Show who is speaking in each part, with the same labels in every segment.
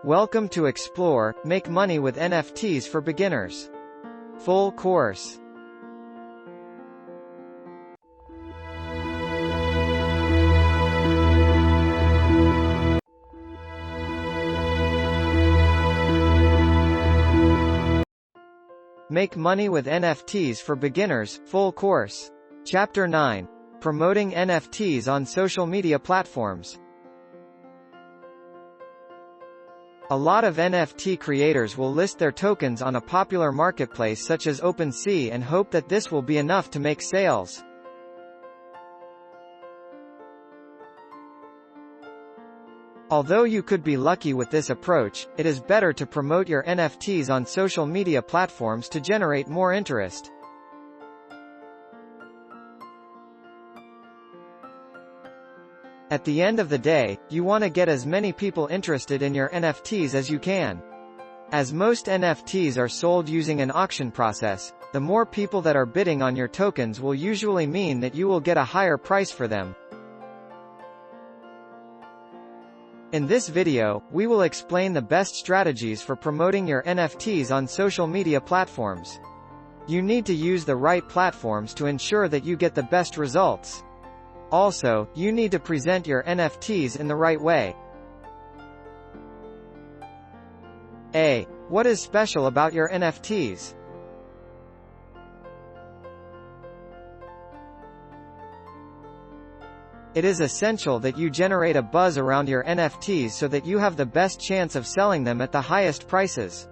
Speaker 1: Welcome to Explore, Make Money with NFTs for Beginners. Full course. Make Money with NFTs for Beginners, Full Course. Chapter 9. Promoting NFTs on Social Media Platforms. A lot of NFT creators will list their tokens on a popular marketplace such as OpenSea and hope that this will be enough to make sales. Although you could be lucky with this approach, it is better to promote your NFTs on social media platforms to generate more interest. At the end of the day, you want to get as many people interested in your NFTs as you can. As most NFTs are sold using an auction process, the more people that are bidding on your tokens will usually mean that you will get a higher price for them. In this video, we will explain the best strategies for promoting your NFTs on social media platforms. You need to use the right platforms to ensure that you get the best results. Also, you need to present your NFTs in the right way. A. What is special about your NFTs? It is essential that you generate a buzz around your NFTs so that you have the best chance of selling them at the highest prices.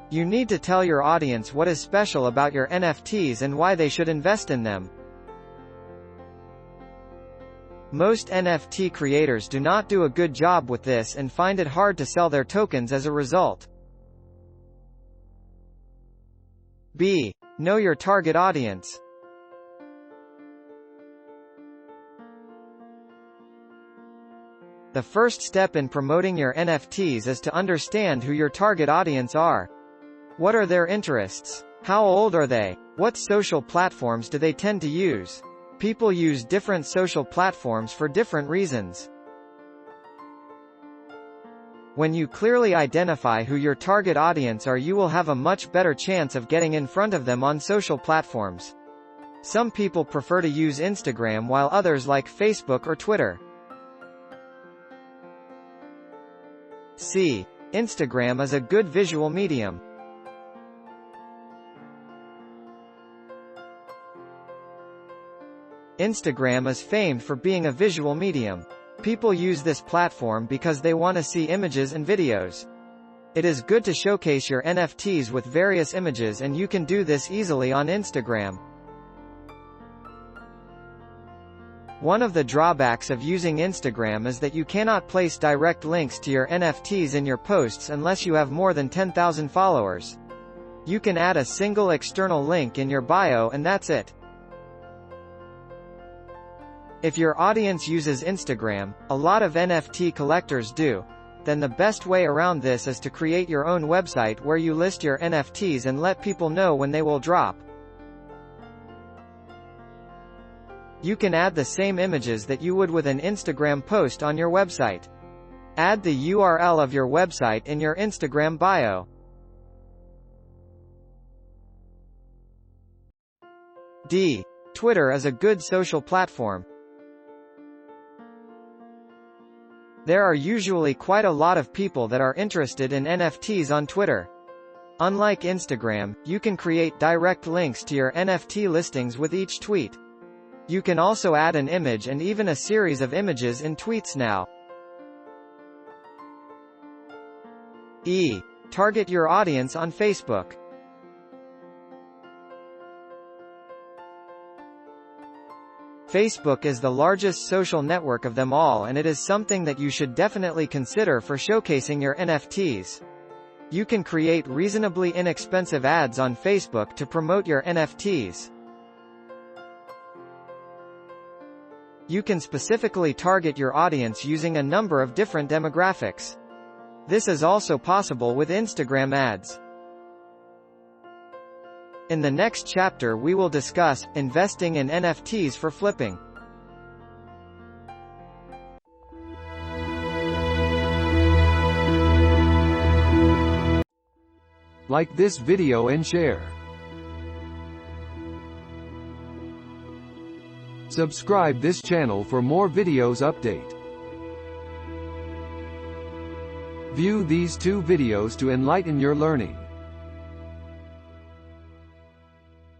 Speaker 1: You need to tell your audience what is special about your NFTs and why they should invest in them. Most NFT creators do not do a good job with this and find it hard to sell their tokens as a result. B. Know your target audience. The first step in promoting your NFTs is to understand who your target audience are. What are their interests? How old are they? What social platforms do they tend to use? People use different social platforms for different reasons. When you clearly identify who your target audience are, you will have a much better chance of getting in front of them on social platforms. Some people prefer to use Instagram while others like Facebook or Twitter. C. Instagram is a good visual medium. Instagram is famed for being a visual medium. People use this platform because they want to see images and videos. It is good to showcase your NFTs with various images, and you can do this easily on Instagram. One of the drawbacks of using Instagram is that you cannot place direct links to your NFTs in your posts unless you have more than 10,000 followers. You can add a single external link in your bio and that's it. If your audience uses Instagram, a lot of NFT collectors do, then the best way around this is to create your own website where you list your NFTs and let people know when they will drop. You can add the same images that you would with an Instagram post on your website. Add the URL of your website in your Instagram bio. D. Twitter is a good social platform. There are usually quite a lot of people that are interested in NFTs on Twitter. Unlike Instagram, you can create direct links to your NFT listings with each tweet. You can also add an image and even a series of images in tweets now. E. Target your audience on Facebook. Facebook is the largest social network of them all, and it is something that you should definitely consider for showcasing your NFTs. You can create reasonably inexpensive ads on Facebook to promote your NFTs. You can specifically target your audience using a number of different demographics. This is also possible with Instagram ads. In the next chapter we will discuss investing in NFTs for flipping.
Speaker 2: Like this video and share. Subscribe this channel for more videos update. View these 2 videos to enlighten your learning.